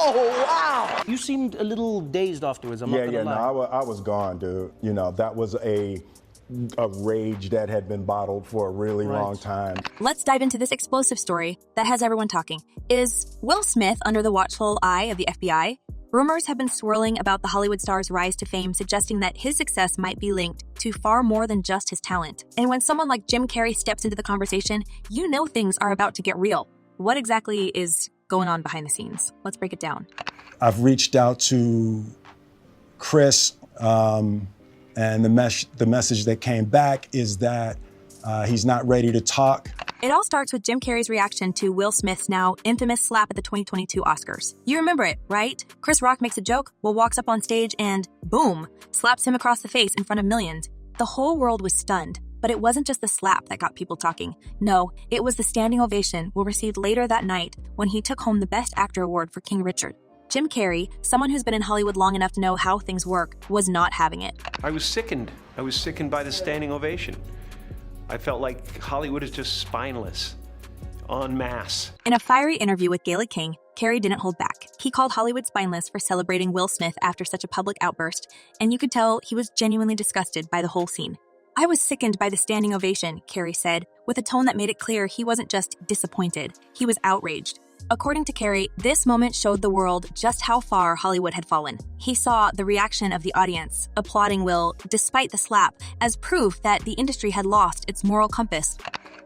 Oh, wow. You seemed a little dazed afterwards, I'm not gonna lie. No, I was gone, dude. You know, that was a rage that had been bottled for a really long time. Let's dive into this explosive story that has everyone talking. Is Will Smith under the watchful eye of the FBI? Rumors have been swirling about the Hollywood star's rise to fame, suggesting that his success might be linked to far more than just his talent. And when someone like Jim Carrey steps into the conversation, you know things are about to get real. What exactly is going on behind the scenes? Let's break it down. I've reached out to Chris, and the message that came back is that he's not ready to talk. It all starts with Jim Carrey's reaction to Will Smith's now infamous slap at the 2022 Oscars. You remember it, right? Chris Rock makes a joke, Will walks up on stage and, boom, slaps him across the face in front of millions. The whole world was stunned, but it wasn't just the slap that got people talking. No, it was the standing ovation Will received later that night when he took home the Best Actor award for King Richard. Jim Carrey, someone who's been in Hollywood long enough to know how things work, was not having it. I was sickened. I was sickened by the standing ovation. I felt like Hollywood is just spineless, en masse. In a fiery interview with Gayle King, Carrey didn't hold back. He called Hollywood spineless for celebrating Will Smith after such a public outburst, and you could tell he was genuinely disgusted by the whole scene. I was sickened by the standing ovation, Carrey said, with a tone that made it clear he wasn't just disappointed, he was outraged. According to Carrey, this moment showed the world just how far Hollywood had fallen. He saw the reaction of the audience, applauding Will despite the slap, as proof that the industry had lost its moral compass.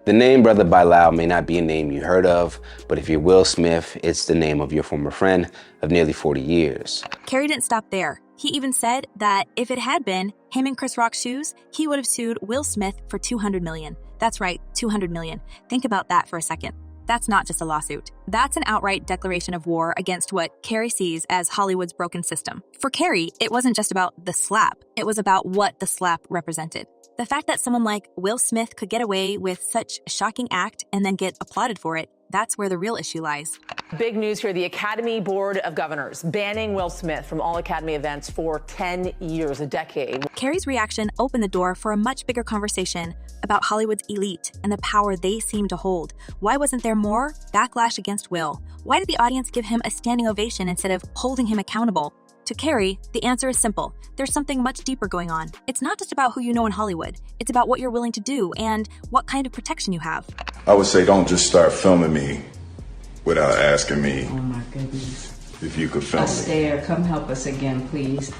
The name Brother Bilal may not be a name you heard of, but if you're Will Smith, it's the name of your former friend of nearly 40 years. Carrey didn't stop there. He even said that if it had been him in Chris Rock's shoes, he would have sued Will Smith for $200 million. That's right, $200 million. Think about that for a second. That's not just a lawsuit. That's an outright declaration of war against what Carrey sees as Hollywood's broken system. For Carrey, it wasn't just about the slap. It was about what the slap represented. The fact that someone like Will Smith could get away with such a shocking act and then get applauded for it, that's where the real issue lies. Big news here. The Academy Board of Governors banning Will Smith from all Academy events for 10 years, a decade. Carrey's reaction opened the door for a much bigger conversation about Hollywood's elite and the power they seem to hold. Why wasn't there more backlash against Will? Why did the audience give him a standing ovation instead of holding him accountable? To Carrey, the answer is simple. There's something much deeper going on. It's not just about who you know in Hollywood. It's about what you're willing to do and what kind of protection you have. I would say don't just start filming me without asking me. Oh my goodness. If you could film me. Astaire, come help us again, please.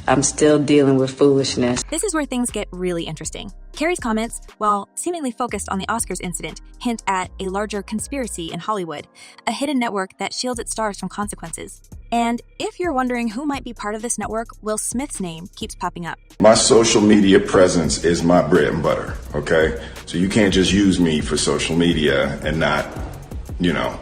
I'm still dealing with foolishness. This is where things get really interesting. Carrey's comments, while seemingly focused on the Oscars incident, hint at a larger conspiracy in Hollywood, a hidden network that shields its stars from consequences. And if you're wondering who might be part of this network, Will Smith's name keeps popping up. My social media presence is my bread and butter, okay? So you can't just use me for social media and not,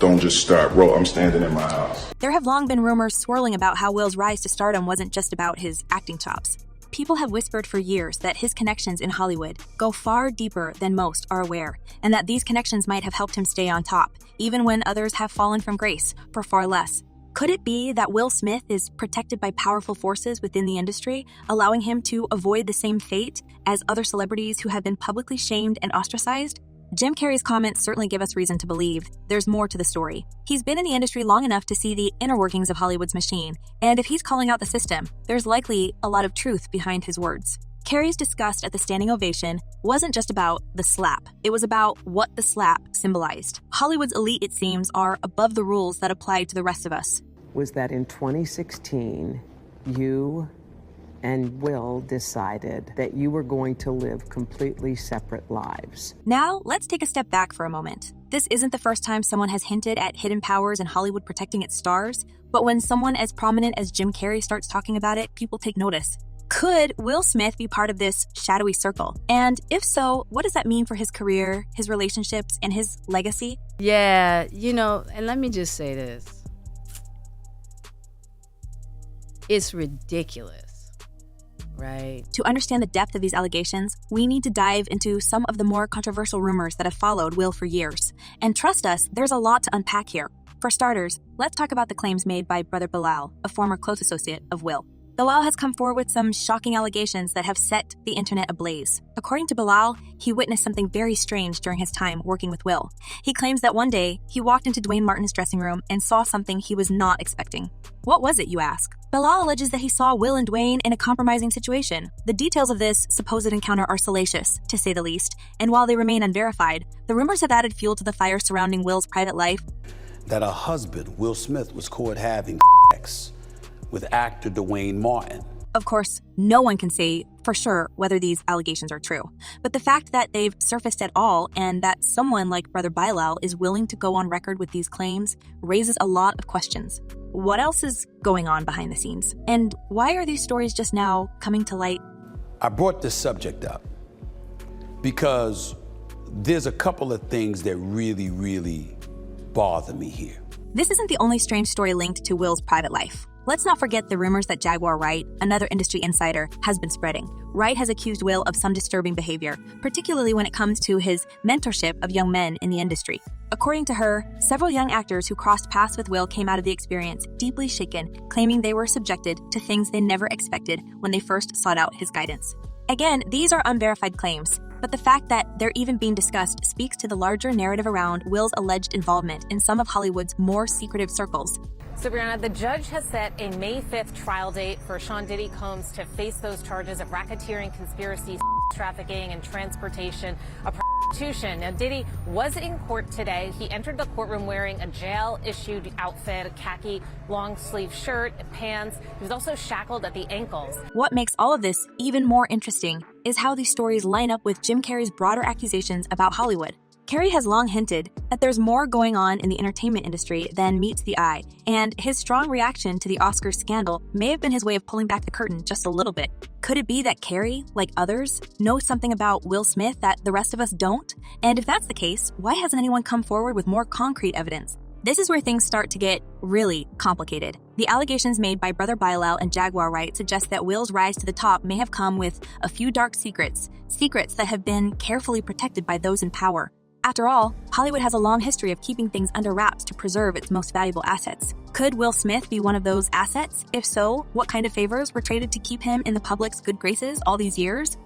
don't just start I'm standing in my house. There have long been rumors swirling about how Will's rise to stardom wasn't just about his acting chops. People have whispered for years that his connections in Hollywood go far deeper than most are aware, and that these connections might have helped him stay on top, even when others have fallen from grace for far less. Could it be that Will Smith is protected by powerful forces within the industry, allowing him to avoid the same fate as other celebrities who have been publicly shamed and ostracized? Jim Carrey's comments certainly give us reason to believe there's more to the story. He's been in the industry long enough to see the inner workings of Hollywood's machine, and if he's calling out the system, there's likely a lot of truth behind his words. Carrey's disgust at the standing ovation wasn't just about the slap. It was about what the slap symbolized. Hollywood's elite, it seems, are above the rules that apply to the rest of us. Was that in 2016, you and Will decided that you were going to live completely separate lives. Now, let's take a step back for a moment. This isn't the first time someone has hinted at hidden powers in Hollywood protecting its stars, but when someone as prominent as Jim Carrey starts talking about it, people take notice. Could Will Smith be part of this shadowy circle? And if so, what does that mean for his career, his relationships, and his legacy? Yeah, and let me just say this. It's ridiculous, right? To understand the depth of these allegations, we need to dive into some of the more controversial rumors that have followed Will for years. And trust us, there's a lot to unpack here. For starters, let's talk about the claims made by Brother Bilal, a former close associate of Will. Bilal has come forward with some shocking allegations that have set the internet ablaze. According to Bilal, he witnessed something very strange during his time working with Will. He claims that one day, he walked into Dwayne Martin's dressing room and saw something he was not expecting. What was it, you ask? Bilal alleges that he saw Will and Dwayne in a compromising situation. The details of this supposed encounter are salacious, to say the least, and while they remain unverified, the rumors have added fuel to the fire surrounding Will's private life. That her husband, Will Smith, was caught having sex with actor Dwayne Martin. Of course, no one can say for sure whether these allegations are true, but the fact that they've surfaced at all and that someone like Brother Bilal is willing to go on record with these claims raises a lot of questions. What else is going on behind the scenes? And why are these stories just now coming to light? I brought this subject up because there's a couple of things that really bother me here. This isn't the only strange story linked to Will's private life. Let's not forget the rumors that Jaguar Wright, another industry insider, has been spreading. Wright has accused Will of some disturbing behavior, particularly when it comes to his mentorship of young men in the industry. According to her, several young actors who crossed paths with Will came out of the experience deeply shaken, claiming they were subjected to things they never expected when they first sought out his guidance. Again, these are unverified claims, but the fact that they're even being discussed speaks to the larger narrative around Will's alleged involvement in some of Hollywood's more secretive circles. So, Brianna, the judge has set a May 5th trial date for Sean Diddy Combs to face those charges of racketeering, conspiracy, trafficking, and transportation of prostitution. Now, Diddy was in court today. He entered the courtroom wearing a jail-issued outfit, a khaki long-sleeve shirt, pants. He was also shackled at the ankles. What makes all of this even more interesting is how these stories line up with Jim Carrey's broader accusations about Hollywood. Carrey has long hinted that there's more going on in the entertainment industry than meets the eye, and his strong reaction to the Oscars scandal may have been his way of pulling back the curtain just a little bit. Could it be that Carrey, like others, knows something about Will Smith that the rest of us don't? And if that's the case, why hasn't anyone come forward with more concrete evidence? This is where things start to get really complicated. The allegations made by Brother Bilal and Jaguar Wright suggest that Will's rise to the top may have come with a few dark secrets that have been carefully protected by those in power. After all, Hollywood has a long history of keeping things under wraps to preserve its most valuable assets. Could Will Smith be one of those assets? If so, what kind of favors were traded to keep him in the public's good graces all these years?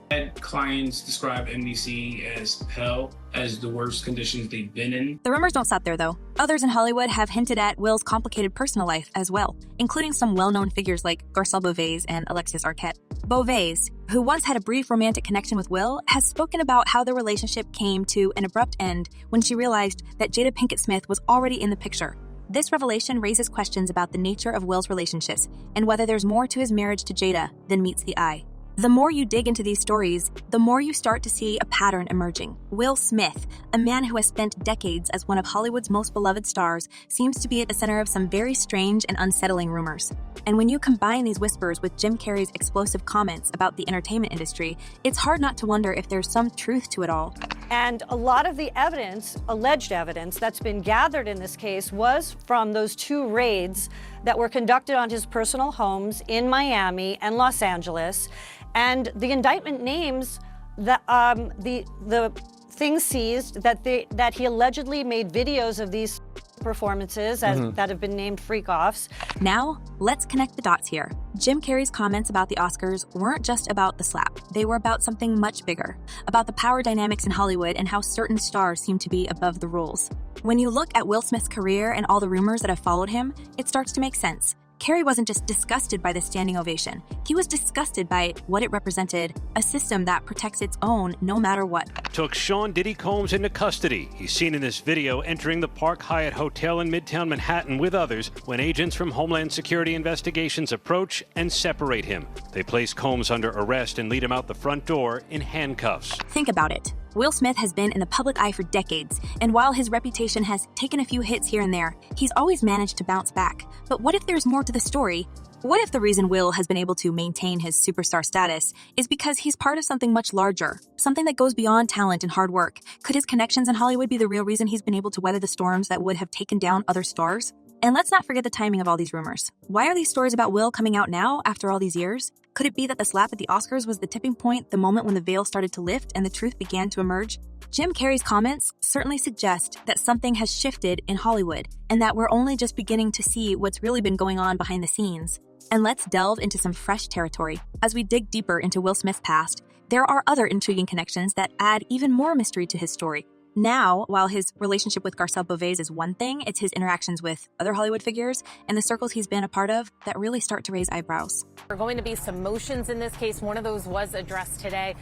Clients describe NBC as hell, as the worst conditions they've been in. The rumors don't stop there, though. Others in Hollywood have hinted at Will's complicated personal life as well, including some well-known figures like Garcelle Beauvais and Alexis Arquette. Beauvais, who once had a brief romantic connection with Will, has spoken about how the relationship came to an abrupt end when she realized that Jada Pinkett Smith was already in the picture. This revelation raises questions about the nature of Will's relationships and whether there's more to his marriage to Jada than meets the eye. The more you dig into these stories, the more you start to see a pattern emerging. Will Smith, a man who has spent decades as one of Hollywood's most beloved stars, seems to be at the center of some very strange and unsettling rumors. And when you combine these whispers with Jim Carrey's explosive comments about the entertainment industry, it's hard not to wonder if there's some truth to it all. And a lot of the evidence, alleged evidence, that's been gathered in this case was from those two raids that were conducted on his personal homes in Miami and Los Angeles. And the indictment names the things seized that he allegedly made videos of these performances that have been named freak-offs. Now, let's connect the dots here. Jim Carrey's comments about the Oscars weren't just about the slap. They were about something much bigger, about the power dynamics in Hollywood and how certain stars seem to be above the rules. When you look at Will Smith's career and all the rumors that have followed him, it starts to make sense. Carrey wasn't just disgusted by the standing ovation. He was disgusted by what it represented, a system that protects its own no matter what. Took Sean Diddy Combs into custody. He's seen in this video entering the Park Hyatt Hotel in Midtown Manhattan with others when agents from Homeland Security Investigations approach and separate him. They place Combs under arrest and lead him out the front door in handcuffs. Think about it. Will Smith has been in the public eye for decades, and while his reputation has taken a few hits here and there, he's always managed to bounce back. But what if there's more to the story? What if the reason Will has been able to maintain his superstar status is because he's part of something much larger, something that goes beyond talent and hard work? Could his connections in Hollywood be the real reason he's been able to weather the storms that would have taken down other stars? And let's not forget the timing of all these rumors. Why are these stories about Will coming out now after all these years? Could it be that the slap at the Oscars was the tipping point, the moment when the veil started to lift and the truth began to emerge? Jim Carrey's comments certainly suggest that something has shifted in Hollywood and that we're only just beginning to see what's really been going on behind the scenes. And let's delve into some fresh territory. As we dig deeper into Will Smith's past, there are other intriguing connections that add even more mystery to his story. Now, while his relationship with Garcelle Beauvais is one thing, it's his interactions with other Hollywood figures and the circles he's been a part of that really start to raise eyebrows. There are going to be some motions in this case. One of those was addressed today.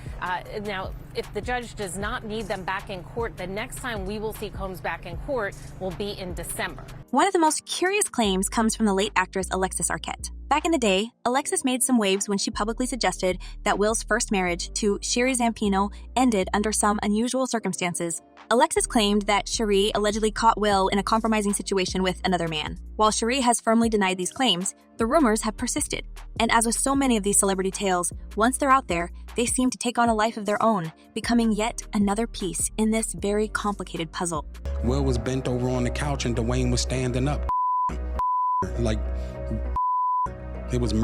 Now, if the judge does not need them back in court, the next time we will see Combs back in court will be in December. One of the most curious claims comes from the late actress Alexis Arquette. Back in the day, Alexis made some waves when she publicly suggested that Will's first marriage to Sherry Zampino ended under some unusual circumstances. Alexis claimed that Sherry allegedly caught Will in a compromising situation with another man. While Sherry has firmly denied these claims, the rumors have persisted. And as with so many of these celebrity tales, once they're out there, they seem to take on a life of their own, becoming yet another piece in this very complicated puzzle. Will was bent over on the couch and Dwayne was standing up. Like, it was.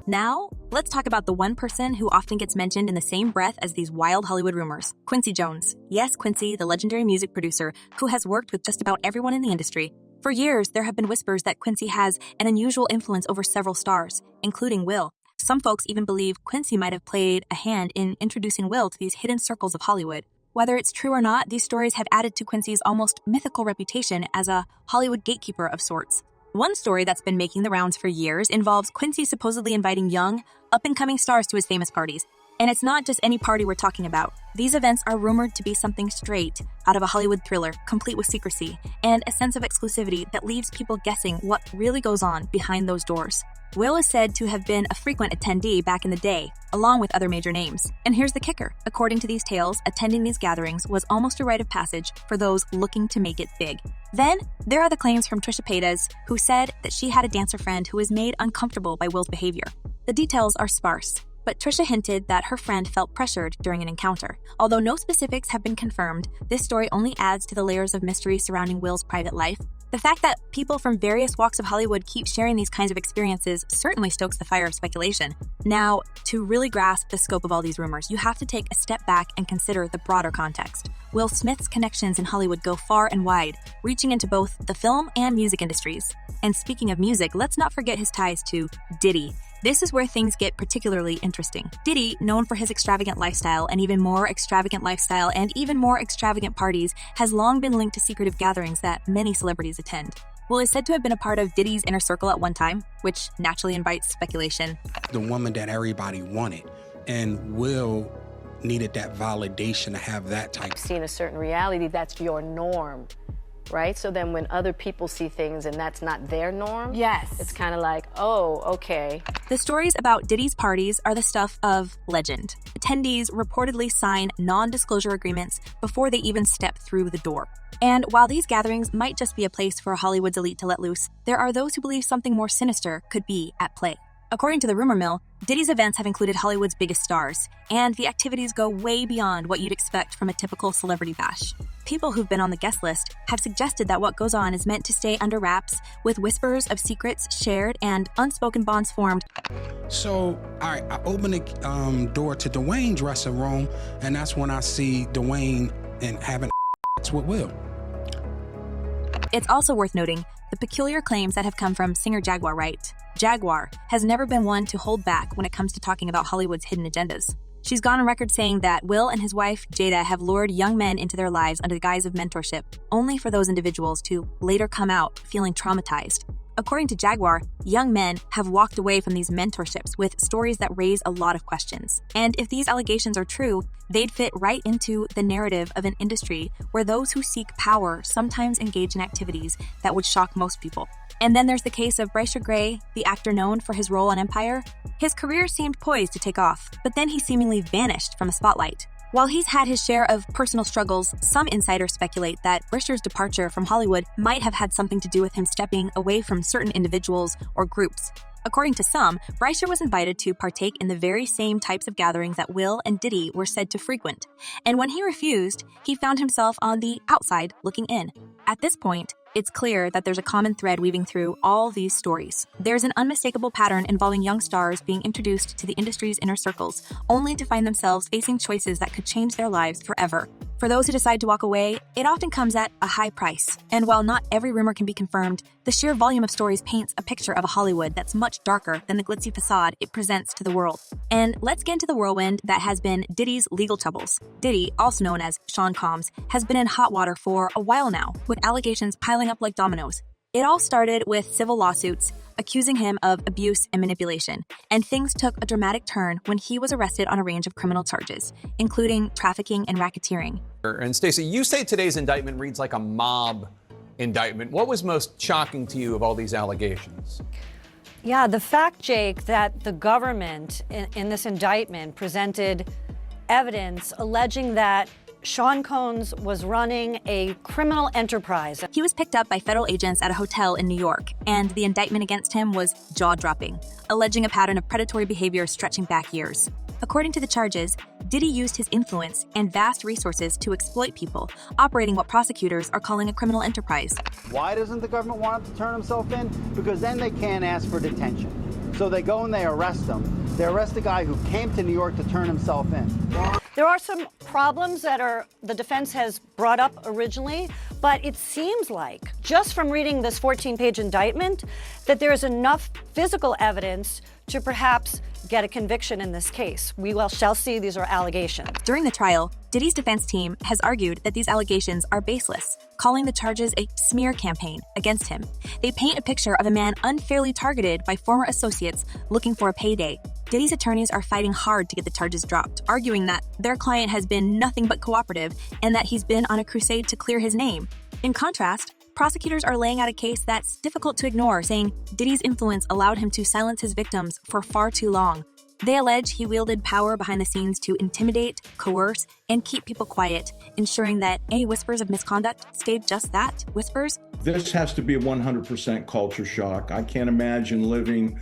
Now, let's talk about the one person who often gets mentioned in the same breath as these wild Hollywood rumors, Quincy Jones. Yes, Quincy, the legendary music producer who has worked with just about everyone in the industry. For years, there have been whispers that Quincy has an unusual influence over several stars, including Will. Some folks even believe Quincy might have played a hand in introducing Will to these hidden circles of Hollywood. Whether it's true or not, these stories have added to Quincy's almost mythical reputation as a Hollywood gatekeeper of sorts. One story that's been making the rounds for years involves Quincy supposedly inviting young, up-and-coming stars to his famous parties. And it's not just any party we're talking about. These events are rumored to be something straight out of a Hollywood thriller, complete with secrecy, and a sense of exclusivity that leaves people guessing what really goes on behind those doors. Will is said to have been a frequent attendee back in the day, along with other major names. And here's the kicker. According to these tales, attending these gatherings was almost a rite of passage for those looking to make it big. Then, there are the claims from Trisha Paytas, who said that she had a dancer friend who was made uncomfortable by Will's behavior. The details are sparse, but Trisha hinted that her friend felt pressured during an encounter. Although no specifics have been confirmed, this story only adds to the layers of mystery surrounding Will's private life. The fact that people from various walks of Hollywood keep sharing these kinds of experiences certainly stokes the fire of speculation. Now, to really grasp the scope of all these rumors, you have to take a step back and consider the broader context. Will Smith's connections in Hollywood go far and wide, reaching into both the film and music industries. And speaking of music, let's not forget his ties to Diddy. This is where things get particularly interesting. Diddy, known for his extravagant lifestyle and even more extravagant parties, has long been linked to secretive gatherings that many celebrities attend. Will is said to have been a part of Diddy's inner circle at one time, which naturally invites speculation. The woman that everybody wanted, and Will needed that validation to have that type. Seeing a certain reality, that's your norm. Right? So then when other people see things and that's not their norm, yes, it's kind of like, oh, okay. The stories about Diddy's parties are the stuff of legend. Attendees reportedly sign non-disclosure agreements before they even step through the door. And while these gatherings might just be a place for Hollywood's elite to let loose, there are those who believe something more sinister could be at play. According to the rumor mill, Diddy's events have included Hollywood's biggest stars, and the activities go way beyond what you'd expect from a typical celebrity bash. People who've been on the guest list have suggested that what goes on is meant to stay under wraps, with whispers of secrets shared and unspoken bonds formed. So, all right, I open the door to Dwayne's dressing room, and that's when I see Dwayne and having with Will. It's also worth noting the peculiar claims that have come from singer Jaguar Wright. Jaguar has never been one to hold back when it comes to talking about Hollywood's hidden agendas. She's gone on record saying that Will and his wife, Jada, have lured young men into their lives under the guise of mentorship, only for those individuals to later come out feeling traumatized. According to Jaguar, young men have walked away from these mentorships with stories that raise a lot of questions. And if these allegations are true, they'd fit right into the narrative of an industry where those who seek power sometimes engage in activities that would shock most people. And then there's the case of Brycer Gray, the actor known for his role on Empire. His career seemed poised to take off, but then he seemingly vanished from the spotlight. While he's had his share of personal struggles, some insiders speculate that Brycer's departure from Hollywood might have had something to do with him stepping away from certain individuals or groups. According to some, Brycer was invited to partake in the very same types of gatherings that Will and Diddy were said to frequent. And when he refused, he found himself on the outside looking in. At this point, It's clear that there's a common thread weaving through all these stories. There's an unmistakable pattern involving young stars being introduced to the industry's inner circles, only to find themselves facing choices that could change their lives forever. For those who decide to walk away, it often comes at a high price. And while not every rumor can be confirmed, the sheer volume of stories paints a picture of a Hollywood that's much darker than the glitzy facade it presents to the world. And let's get into the whirlwind that has been Diddy's legal troubles. Diddy, also known as Sean Combs, has been in hot water for a while now, with allegations piling up like dominoes. It all started with civil lawsuits accusing him of abuse and manipulation, and things took a dramatic turn when he was arrested on a range of criminal charges, including trafficking and racketeering. And Stacey, you say today's indictment reads like a mob indictment. What was most shocking to you of all these allegations? Yeah, the fact, Jake, that the government in this indictment presented evidence alleging that Sean Combs was running a criminal enterprise. He was picked up by federal agents at a hotel in New York, and the indictment against him was jaw-dropping, alleging a pattern of predatory behavior stretching back years. According to the charges, Diddy used his influence and vast resources to exploit people, operating what prosecutors are calling a criminal enterprise. Why doesn't the government want him to turn himself in? Because then they can't ask for detention. So they go and they arrest him. They arrest a guy who came to New York to turn himself in. There are some problems that the defense has brought up originally, but it seems like, just from reading this 14-page indictment, that there is enough physical evidence to perhaps get a conviction in this case. We shall see. These are allegations. During the trial, Diddy's defense team has argued that these allegations are baseless, calling the charges a smear campaign against him. They paint a picture of a man unfairly targeted by former associates looking for a payday. Diddy's attorneys are fighting hard to get the charges dropped, arguing that their client has been nothing but cooperative and that he's been on a crusade to clear his name. In contrast, prosecutors are laying out a case that's difficult to ignore, saying Diddy's influence allowed him to silence his victims for far too long. They allege he wielded power behind the scenes to intimidate, coerce, and keep people quiet, ensuring that any whispers of misconduct stayed just that, whispers. This has to be a 100% culture shock. I can't imagine living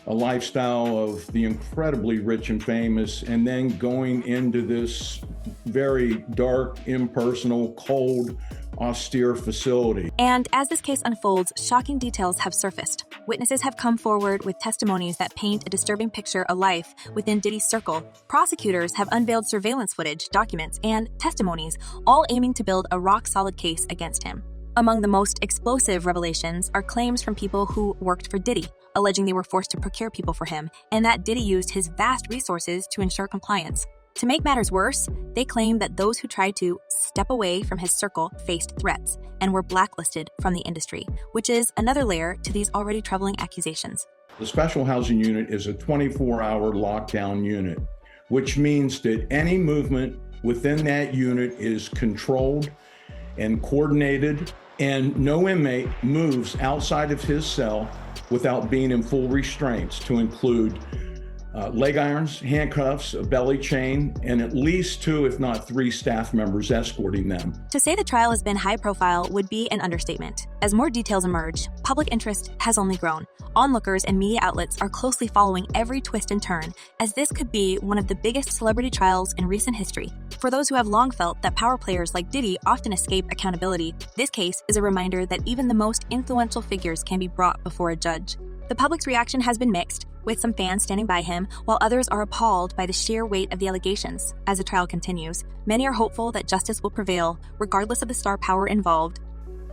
a lifestyle of the incredibly rich and famous and then going into this very dark, impersonal, cold, austere facility. And as this case unfolds, shocking details have surfaced. Witnesses have come forward with testimonies that paint a disturbing picture of life within Diddy's circle. Prosecutors have unveiled surveillance footage, documents, and testimonies, all aiming to build a rock-solid case against him. Among the most explosive revelations are claims from people who worked for Diddy, alleging they were forced to procure people for him, and that Diddy used his vast resources to ensure compliance. To make matters worse, they claim that those who tried to step away from his circle faced threats and were blacklisted from the industry, which is another layer to these already troubling accusations. The special housing unit is a 24-hour lockdown unit, which means that any movement within that unit is controlled and coordinated, and no inmate moves outside of his cell without being in full restraints, to include leg irons, handcuffs, a belly chain, and at least 2, if not 3 staff members escorting them. To say the trial has been high profile would be an understatement. As more details emerge, public interest has only grown. Onlookers and media outlets are closely following every twist and turn, as this could be one of the biggest celebrity trials in recent history. For those who have long felt that power players like Diddy often escape accountability, this case is a reminder that even the most influential figures can be brought before a judge. The public's reaction has been mixed, with some fans standing by him, while others are appalled by the sheer weight of the allegations. As the trial continues, many are hopeful that justice will prevail, regardless of the star power involved.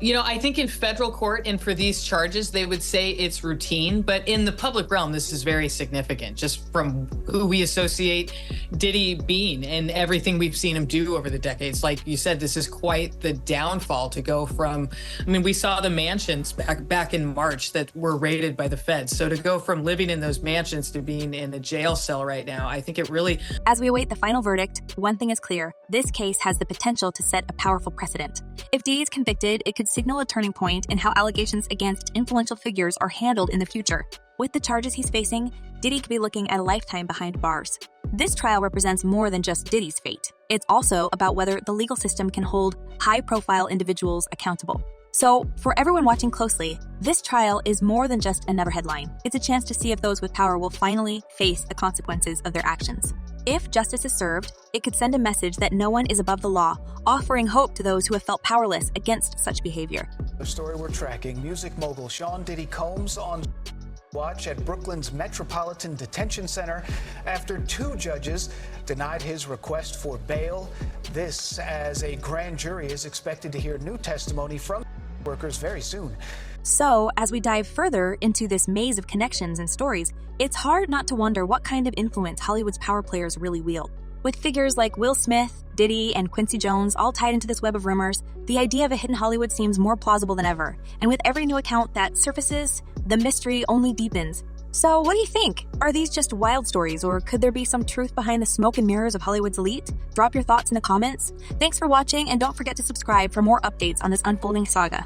You know, I think in federal court and for these charges, they would say it's routine, but in the public realm, this is very significant, just from who we associate Diddy being and everything we've seen him do over the decades. Like you said, this is quite the downfall to go from, I mean, we saw the mansions back in March that were raided by the feds. So to go from living in those mansions to being in a jail cell right now, I think it really... As we await the final verdict, one thing is clear. This case has the potential to set a powerful precedent. If Diddy is convicted, it could signal a turning point in how allegations against influential figures are handled in the future. With the charges he's facing, Diddy could be looking at a lifetime behind bars. This trial represents more than just Diddy's fate. It's also about whether the legal system can hold high-profile individuals accountable. So, for everyone watching closely, this trial is more than just another headline. It's a chance to see if those with power will finally face the consequences of their actions. If justice is served, it could send a message that no one is above the law, offering hope to those who have felt powerless against such behavior. The story we're tracking, music mogul Sean Diddy Combs on watch at Brooklyn's Metropolitan Detention Center after 2 judges denied his request for bail. This as a grand jury is expected to hear new testimony from workers very soon. So, as we dive further into this maze of connections and stories, it's hard not to wonder what kind of influence Hollywood's power players really wield. With figures like Will Smith, Diddy, and Quincy Jones all tied into this web of rumors, the idea of a hidden Hollywood seems more plausible than ever. And with every new account that surfaces, the mystery only deepens. So what do you think? Are these just wild stories, or could there be some truth behind the smoke and mirrors of Hollywood's elite? Drop your thoughts in the comments. Thanks for watching, and don't forget to subscribe for more updates on this unfolding saga.